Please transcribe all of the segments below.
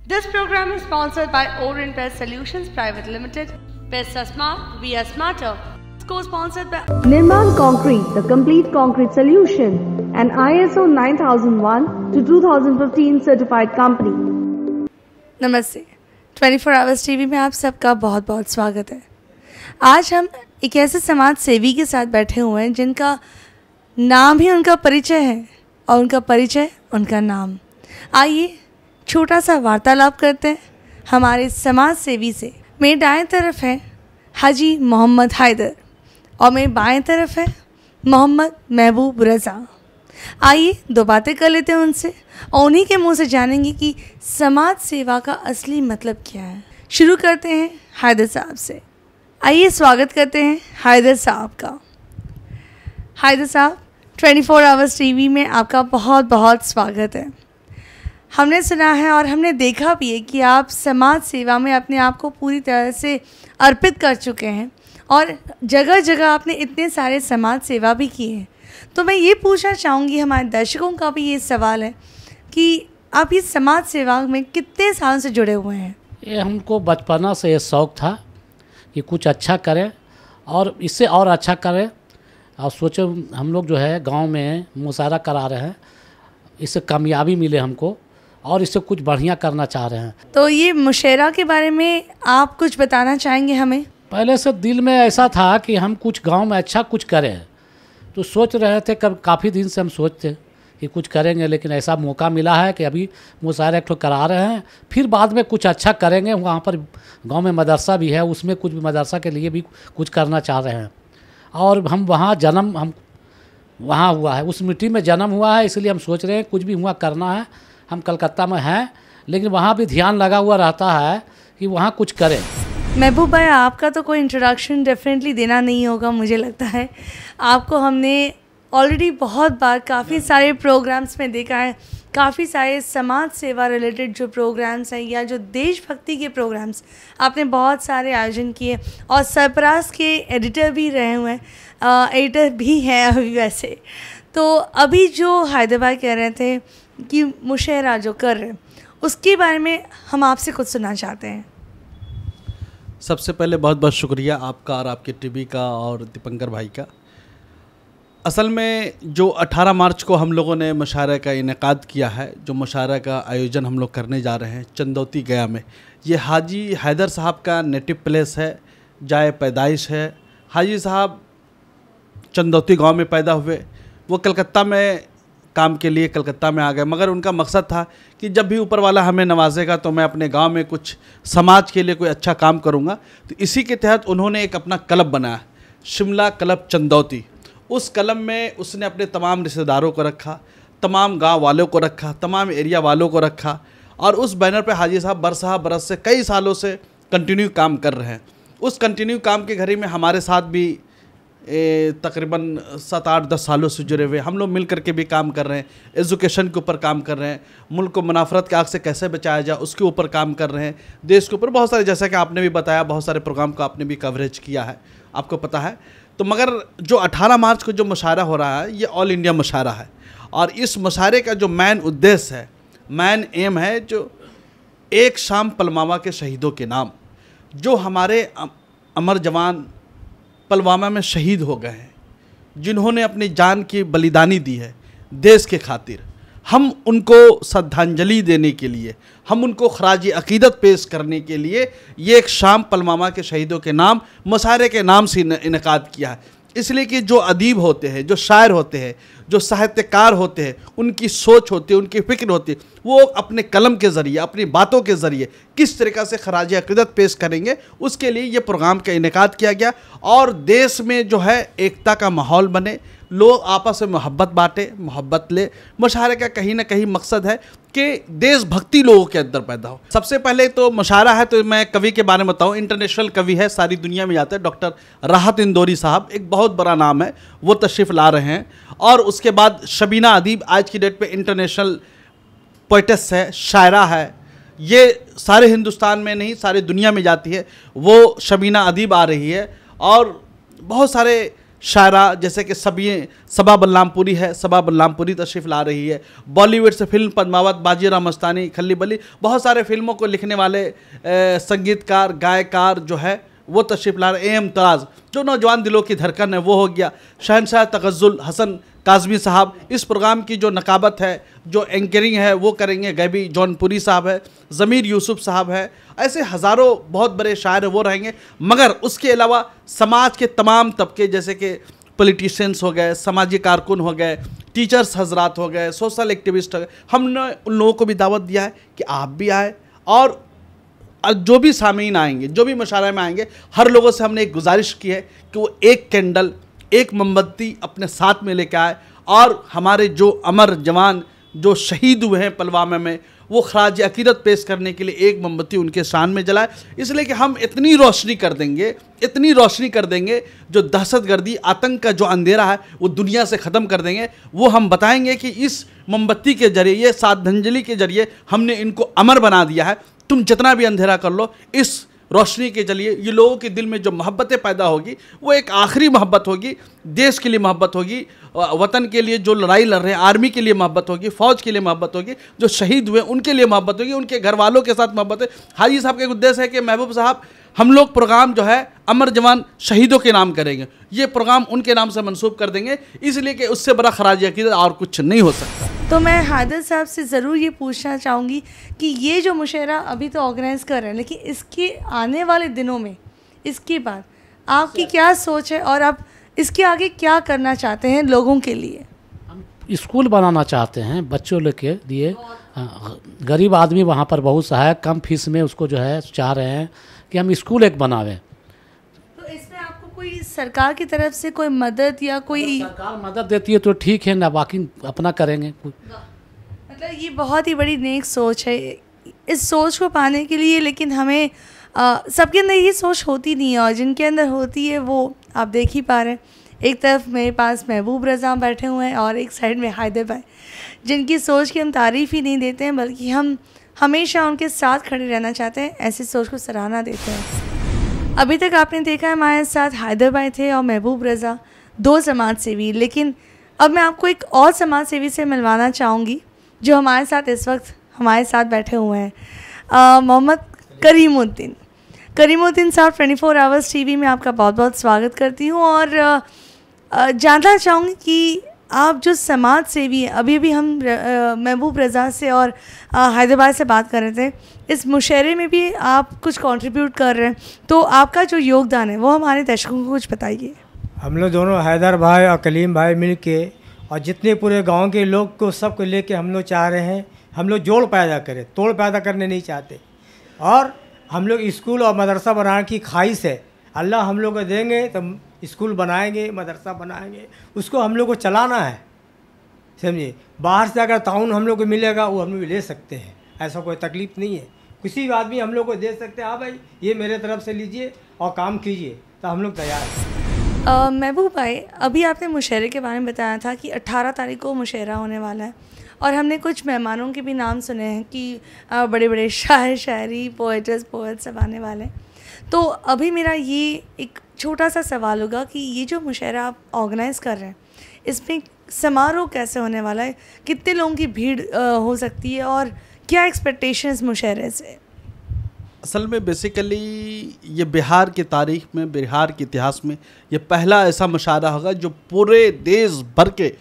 This program is sponsored by Orient Pest Solutions Private Limited. Pests are smart, we are smarter. Co-sponsored by Nirman Concrete, the complete concrete solution, an ISO 9001 to 2015 certified company. नमस्ते, 24 hours TV में आप सबका बहुत बहुत स्वागत है। आज हम एक ऐसे समाज सेवी के साथ बैठे हुए हैं जिनका नाम ही उनका परिचय है और उनका परिचय उनका नाम। आइए छोटा सा वार्तालाप करते हैं हमारे समाज सेवी से। मेरे दाएं तरफ है हाजी मोहम्मद हैदर और मेरे बाएं तरफ है मोहम्मद महबूब रज़ा। आइए दो बातें कर लेते हैं उनसे और उन्हीं के मुंह से जानेंगे कि समाज सेवा का असली मतलब क्या है। शुरू करते हैं हैदर साहब से। आइए स्वागत करते हैं हैदर साहब का। हैदर साहब, 24 आवर्स टीवी में आपका बहुत बहुत स्वागत है। हमने सुना है और हमने देखा भी है कि आप समाज सेवा में अपने आप को पूरी तरह से अर्पित कर चुके हैं और जगह जगह आपने इतने सारे समाज सेवा भी की है। तो मैं ये पूछना चाहूँगी, हमारे दर्शकों का भी ये सवाल है कि आप इस समाज सेवा में कितने सालों से जुड़े हुए हैं? ये हमको बचपना से ये शौक़ था कि कुछ अच्छा करें और इससे और अच्छा करें। और सोचो हम लोग जो है गांव में मुशायरा करा रहे हैं, इससे कामयाबी मिले हमको और इससे कुछ बढ़िया करना चाह रहे हैं। तो ये मुशायरा के बारे में आप कुछ बताना चाहेंगे हमें? पहले से दिल में ऐसा था कि हम कुछ गांव में अच्छा कुछ करें, तो सोच रहे थे काफ़ी दिन से हम सोचते कि कुछ करेंगे, लेकिन ऐसा मौका मिला है कि अभी मुशायरा एक ठो करा रहे हैं, फिर बाद में कुछ अच्छा करेंगे। वहाँ पर गांव में मदरसा भी है, उसमें कुछ मदरसा के लिए भी कुछ करना चाह रहे हैं। और हम वहाँ हम वहाँ हुआ है, उस मिट्टी में जन्म हुआ है, इसलिए हम सोच रहे हैं कुछ भी हुआ करना है। हम कलकत्ता में हैं, लेकिन वहाँ भी ध्यान लगा हुआ रहता है कि वहाँ कुछ करें। महबूब भाई, आपका तो कोई इंट्रोडक्शन डेफिनेटली देना नहीं होगा, मुझे लगता है। आपको हमने ऑलरेडी बहुत बार काफ़ी सारे प्रोग्राम्स में देखा है, काफ़ी सारे समाज सेवा रिलेटेड जो प्रोग्राम्स हैं या जो देशभक्ति के प्रोग्राम्स आपने बहुत सारे आयोजन किए और सरपराज के एडिटर भी रहे हुए हैं, एडिटर भी हैं अभी वैसे। तो अभी जो हैदर भाई कह रहे थे कि मुशायरा जो कर रहे हैं, उसके बारे में हम आपसे कुछ सुनना चाहते हैं। सबसे पहले बहुत बहुत शुक्रिया आपका और आपके टीवी का और दीपंकर भाई का। असल में जो 18 मार्च को हम लोगों ने मुशायरा का इनेकाद किया है, जो मुशायरा का आयोजन हम लोग करने जा रहे हैं चंदौती गया में, ये हाजी हैदर साहब का नेटिव प्लेस है, जाए पैदाइश है। हाजी साहब चंदौती गांव में पैदा हुए, वो कलकत्ता में काम के लिए कलकत्ता में आ गए, मगर उनका मकसद था कि जब भी ऊपर वाला हमें नवाजेगा तो मैं अपने गांव में कुछ समाज के लिए कोई अच्छा काम करूंगा। तो इसी के तहत उन्होंने एक अपना क्लब बनाया, शिमला क्लब चंदौती। उस क्लब में उसने अपने तमाम रिश्तेदारों को रखा, तमाम गांव वालों को रखा, तमाम एरिया वालों को रखा और उस बैनर पर हाजी साहब बरस से कई सालों से कंटिन्यू काम कर रहे हैं। उस कंटिन्यू काम के घड़ी में हमारे साथ भी तकरीबन 7-8-10 सालों से जुड़े हुए हम लोग मिल करके भी काम कर रहे हैं। एजुकेशन के ऊपर काम कर रहे हैं, मुल्क को मुनाफरत के आग से कैसे बचाया जाए उसके ऊपर काम कर रहे हैं, देश के ऊपर बहुत सारे, जैसा कि आपने भी बताया, बहुत सारे प्रोग्राम को आपने भी कवरेज किया है, आपको पता है। तो मगर जो 18 मार्च को जो मुशायरा हो रहा है, ये ऑल इंडिया मुशायरा है और इस मुशायरे का जो मेन उद्देश्य है, मेन एम है, जो एक शाम पुलवामा के शहीदों के नाम, जो हमारे अमर जवान पुलवामा में शहीद हो गए हैं, जिन्होंने अपनी जान की बलिदानी दी है देश के खातिर, हम उनको श्रद्धांजलि देने के लिए, हम उनको खराज अकीदत पेश करने के लिए ये एक शाम पुलवामा के शहीदों के नाम मुशायरे के नाम से इनेकाद किया है। इसलिए कि जो अदीब होते हैं, जो शायर होते हैं, जो साहित्यकार होते हैं, उनकी सोच होती है, उनकी फ़िक्र होती है, वो अपने कलम के ज़रिए, अपनी बातों के ज़रिए किस तरीक़ा से खराज अक़ीदत पेश करेंगे, उसके लिए ये प्रोग्राम का इनेकाद किया गया और देश में जो है एकता का माहौल बने, लोग आपस में मोहब्बत बांटे, मोहब्बत ले। मुशायरे का कहीं ना कहीं मकसद है कि देशभक्ति लोगों के अंदर पैदा हो। सबसे पहले तो मुशायरा है, तो मैं कवि के बारे में बताऊं, इंटरनेशनल कवि है, सारी दुनिया में जाते हैं, डॉक्टर राहत इंदौरी साहब, एक बहुत बड़ा नाम है, वो तशरीफ़ ला रहे हैं। और उसके बाद शबीना अदीब, आज की डेट पे इंटरनेशनल पोइटेस है, शायरा है, ये सारे हिंदुस्तान में नहीं सारे दुनिया में जाती है, वो शबीना अदीब आ रही है। और बहुत सारे शायरा जैसे कि सबा बल्लामपुरी है, सबा बल्लामपुरी तशरीफ़ ला रही है। बॉलीवुड से फिल्म पद्मावत, बाजीराव मस्तानी, खल्ली बली, बहुत सारे फिल्मों को लिखने वाले संगीतकार गायकार जो है वो तशरीफ़ ला रहे। AM तराज जो नौजवान दिलों की धड़कन है वो हो गया। शहनशाह तगज़्ज़ुल हसन काज़मी साहब इस प्रोग्राम की जो नकाबत है, जो एंकरिंग है वो करेंगे। गैबी जौनपुरी साहब है, ज़मीर यूसुफ साहब है, ऐसे हज़ारों बहुत बड़े शायर वो रहेंगे। मगर उसके अलावा समाज के तमाम तबके जैसे कि पॉलिटिशियंस हो गए, समाजी कारकुन हो गए, टीचर्स हजरात हो गए, सोशल एक्टिविस्ट हो गए, हमने उन लोगों को भी दावत दिया है कि आप भी आए। और जो भी सामीन आएंगे, जो भी मुशायरे में आएंगे, हर लोगों से हमने एक गुजारिश की है कि वो एक कैंडल, एक मोमबत्ती अपने साथ में लेकर आए और हमारे जो अमर जवान जो शहीद हुए हैं पुलवामा में, वो खराज अकीदत पेश करने के लिए एक मोमबत्ती उनके शान में जलाए। इसलिए कि हम इतनी रोशनी कर देंगे, इतनी रोशनी कर देंगे, जो दहशतगर्दी आतंक का जो अंधेरा है वो दुनिया से ख़त्म कर देंगे। वो हम बताएंगे कि इस मोमबत्ती के जरिए, ये श्रद्धांजलि के जरिए हमने इनको अमर बना दिया है। तुम जितना भी अंधेरा कर लो, इस रोशनी के जरिए ये लोगों के दिल में जो मोहब्बतें पैदा होगी वो एक आखिरी मोहब्बत होगी, देश के लिए मोहब्बत होगी, वतन के लिए जो लड़ाई लड़ रहे हैं आर्मी के लिए मोहब्बत होगी, फ़ौज के लिए मोहब्बत होगी, जो शहीद हुए उनके लिए मोहब्बत होगी, उनके घर वालों के साथ मोहब्बत है। हाजी साहब का एक उद्देश्य है कि महबूब साहब हम लोग प्रोग्राम जो है अमर जवान शहीदों के नाम करेंगे, ये प्रोग्राम उनके नाम से मंसूब कर देंगे, इसलिए कि उससे बड़ा खराज अकीदत और कुछ नहीं हो सकता। तो मैं हैदर साहब से ज़रूर ये पूछना चाहूँगी कि ये जो मुशायरा अभी तो ऑर्गेनाइज़ कर रहे हैं, लेकिन इसके आने वाले दिनों में, इसके बाद आपकी क्या सोच है और आप इसके आगे क्या करना चाहते हैं लोगों के लिए? हम स्कूल बनाना चाहते हैं बच्चों के लिए। गरीब आदमी वहाँ पर बहुत सा है, कम फीस में उसको जो है चाह रहे हैं कि हम स्कूल एक बनावें। तो इसमें आपको कोई सरकार की तरफ से कोई मदद या कोई? सरकार मदद देती है तो ठीक है ना, बाकी अपना करेंगे। मतलब ये बहुत ही बड़ी नेक सोच है। इस सोच को पाने के लिए लेकिन हमें सबके अंदर ये सोच होती नहीं है, और जिनके अंदर होती है वो आप देख ही पा रहे हैं। एक तरफ मेरे पास महबूब रज़ा बैठे हुए हैं और एक साइड में हैदर भाई, जिनकी सोच की हम तारीफ़ ही नहीं देते हैं बल्कि हम हमेशा उनके साथ खड़े रहना चाहते हैं, ऐसी सोच को सराहना देते हैं। अभी तक आपने देखा है हमारे साथ हैदर भाई थे और महबूब रज़ा, दो समाज सेवी। लेकिन अब मैं आपको एक और समाज सेवी से मिलवाना चाहूँगी जो हमारे साथ इस वक्त हमारे साथ बैठे हुए हैं, मोहम्मद करीमुद्दीन। करीमुद्दीन साहब 24 आवर्स टीवी में आपका बहुत बहुत स्वागत करती हूँ और जानना चाहूँगी कि आप जो समाज सेवी हैं, अभी हम महबूब रज़ा से और हैदराबाद से बात कर रहे थे, इस मुशायरे में भी आप कुछ कंट्रीब्यूट कर रहे हैं, तो आपका जो योगदान है वो हमारे दर्शकों को कुछ बताइए। हम लोग दोनों हैदर भाई और कलीम भाई मिल के और जितने पूरे गांव के लोग को सबको लेके हम लोग चाह रहे हैं, हम लोग जोड़ पैदा करें, तोड़ पैदा करने नहीं चाहते। और हम लोग स्कूल और मदरसा बनाने की ख्वाहिश है। अल्लाह हम लोग को देंगे तो स्कूल बनाएंगे, मदरसा बनाएंगे, उसको हम लोग को चलाना है, समझिए। बाहर से अगर ताउन हम लोग को मिलेगा वो हम लोग ले सकते हैं, ऐसा कोई तकलीफ़ नहीं है। किसी भी आदमी हम लोग को दे सकते हैं, हाँ भाई ये मेरे तरफ से लीजिए और काम कीजिए, तो हम लोग तैयार हैं। महबूब भाई, अभी आपने मुशायरे के बारे में बताया था कि 18 तारीख को मुशायरा होने वाला है और हमने कुछ मेहमानों के भी नाम सुने हैं कि बड़े बड़े शायर, शायरी, पोएट सब आने वाले हैं। तो अभी मेरा ये एक छोटा सा सवाल होगा कि ये जो मुशायरा आप ऑर्गेनाइज़ कर रहे हैं, इसमें समारोह कैसे होने वाला है, कितने लोगों की भीड़ हो सकती है और क्या एक्सपेक्टेशन इस मुशायरे से? असल में बेसिकली ये बिहार की तारीख़ में, बिहार के इतिहास में ये पहला ऐसा मुशायरा होगा जो पूरे देश भर के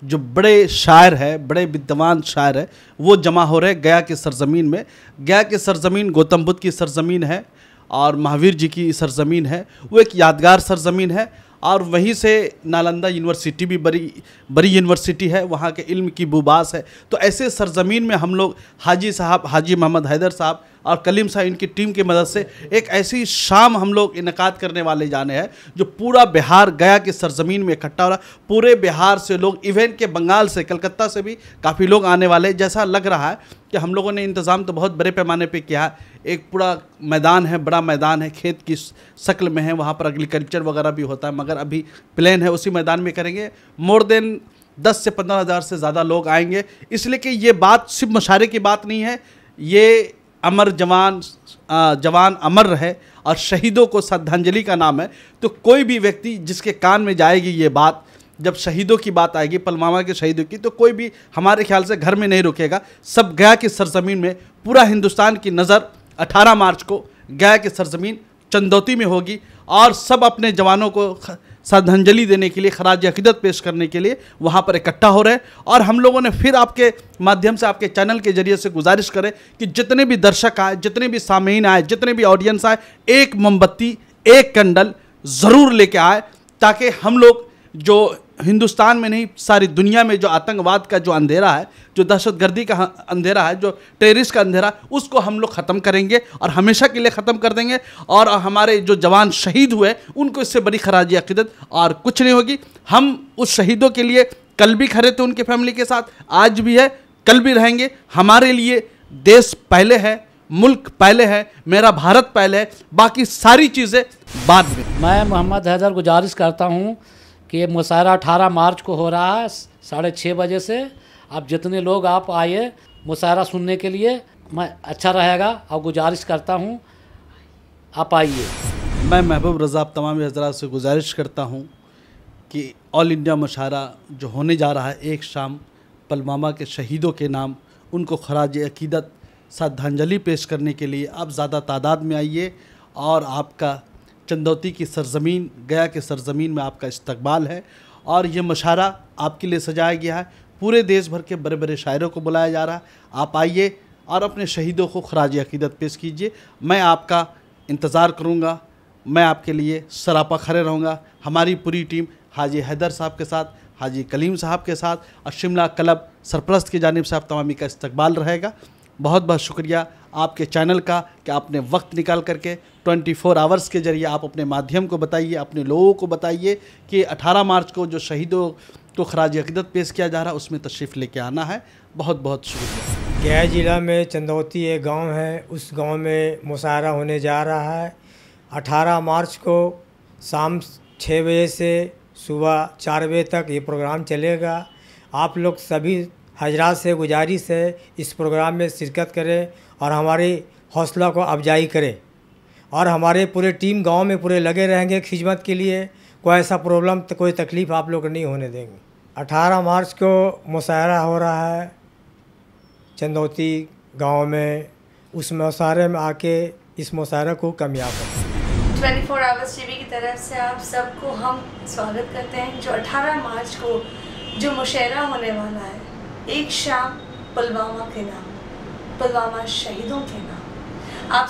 जो बड़े शायर है, बड़े विद्वान शायर है, वो जमा हो रहे गया के सरज़मीन में। गया की सरज़मीन गौतम बुद्ध की सरज़मीन है और महावीर जी की सरज़मीन है, वो एक यादगार सरज़मीन है। और वहीं से नालंदा यूनिवर्सिटी भी बड़ी यूनिवर्सिटी है, वहाँ के इल्म की बुबास है। तो ऐसे सरज़मीन में हम लोग हाजी साहब, हाजी मोहम्मद हैदर साहब और कलीम साहब, इनकी टीम की मदद से एक ऐसी शाम हम लोग इनकाद करने वाले जाने हैं जो पूरा बिहार गया की सरज़मीन में इकट्ठा हो रहा है। पूरे बिहार से लोग, इवेंट के बंगाल से, कलकत्ता से भी काफ़ी लोग आने वाले। जैसा लग रहा है कि हम लोगों ने इंतज़ाम तो बहुत बड़े पैमाने पे किया है। एक पूरा मैदान है, बड़ा मैदान है, खेत की शक्ल में है, वहाँ पर एग्रीकल्चर वगैरह भी होता है, मगर अभी प्लान है उसी मैदान में करेंगे। मोर देन 10 से 15 हज़ार से ज़्यादा लोग आएंगे, इसलिए कि ये बात सिर्फ मुशायरे की बात नहीं है, ये अमर जवान अमर रहे और शहीदों को श्रद्धांजलि का नाम है, तो कोई भी व्यक्ति जिसके कान में जाएगी ये बात, जब शहीदों की बात आएगी, पुलवामा के शहीदों की, तो कोई भी हमारे ख्याल से घर में नहीं रुकेगा। सब गया की सरजमीन में, पूरा हिंदुस्तान की नज़र 18 मार्च को गया की सरजमीन चंदौती में होगी और सब अपने जवानों को श्रद्धांजलि देने के लिए, खराज अकीदत पेश करने के लिए वहाँ पर इकट्ठा हो रहे हैं। और हम लोगों ने फिर आपके माध्यम से, आपके चैनल के जरिए से गुजारिश करें कि जितने भी दर्शक आए, जितने भी सामीन आए, जितने भी ऑडियंस आए, एक मोमबत्ती, एक कैंडल ज़रूर लेके आए, ताकि हम लोग जो हिंदुस्तान में नहीं सारी दुनिया में जो आतंकवाद का जो अंधेरा है, जो दहशतगर्दी का अंधेरा है, जो टेररिस्ट का अंधेरा, उसको हम लोग ख़त्म करेंगे और हमेशा के लिए ख़त्म कर देंगे। और हमारे जो जवान शहीद हुए उनको इससे बड़ी खराज अकीदत और कुछ नहीं होगी। हम उस शहीदों के लिए कल भी खड़े थे, उनके फैमिली के साथ, आज भी है, कल भी रहेंगे। हमारे लिए देश पहले है, मुल्क पहले है, मेरा भारत पहले है, बाकी सारी चीज़ें बाद में। मैं मोहम्मद हैदर गुजारिश करता हूँ कि ये मुशायरा 18 मार्च को हो रहा है 6:30 बजे से। आप जितने लोग आप आइए मुशायरा सुनने के लिए, मैं अच्छा रहेगा और गुजारिश करता हूँ आप आइए। मैं महबूब रज़ा तमाम हज़रात से गुजारिश करता हूँ कि ऑल इंडिया मुशायरा जो होने जा रहा है, एक शाम पुलवामा के शहीदों के नाम उनको खराज अकीदत श्रद्धांजलि पेश करने के लिए आप ज़्यादा तादाद में आइए। और आपका चंदौती की सरज़मीन, गया के सरज़मीन में आपका इस्तकबाल है। और ये मुशायरा आपके लिए सजाया गया है, पूरे देश भर के बड़े बड़े शायरों को बुलाया जा रहा है। आप आइए और अपने शहीदों को खराज अकीदत पेश कीजिए। मैं आपका इंतज़ार करूँगा, मैं आपके लिए सरापा खड़े रहूँगा। हमारी पूरी टीम हाजी हैदर साहब के साथ, हाजी कलीम साहब के साथ और शिमला क्लब सरपरस्त की जानिब से आप तमामी का इस्तकबाल रहेगा। बहुत बहुत शुक्रिया आपके चैनल का कि आपने वक्त निकाल करके 24 आवर्स के ज़रिए आप अपने माध्यम को बताइए, अपने लोगों को बताइए कि 18 मार्च को जो शहीदों को खराज अकीदत पेश किया जा रहा है उसमें तशरीफ़ लेके आना है। बहुत बहुत शुक्रिया। गया ज़िला में चंदौती एक गांव है, उस गांव में मुशायरा होने जा रहा है 18 मार्च को शाम 6 बजे से सुबह 4 बजे तक ये प्रोग्राम चलेगा। आप लोग सभी हजरात से गुजारिश है इस प्रोग्राम में शिरकत करें और हमारी हौसला को अफजाई करें। और हमारे पूरे टीम गांव में पूरे लगे रहेंगे खिदमत के लिए। कोई ऐसा प्रॉब्लम, कोई तकलीफ़ आप लोग नहीं होने देंगे। 18 मार्च को मुशायरा हो रहा है चंदौती गांव में, उस मुशायरे में आके इस मुशायरे को कामयाब करें। 24 आवर्स टीवी की तरफ से आप सबको हम स्वागत करते हैं। जो 18 मार्च को जो मुशायरा होने वाला है, एक शाम पुलवामा के नाम, पुलवामा शहीदों के नाम, आप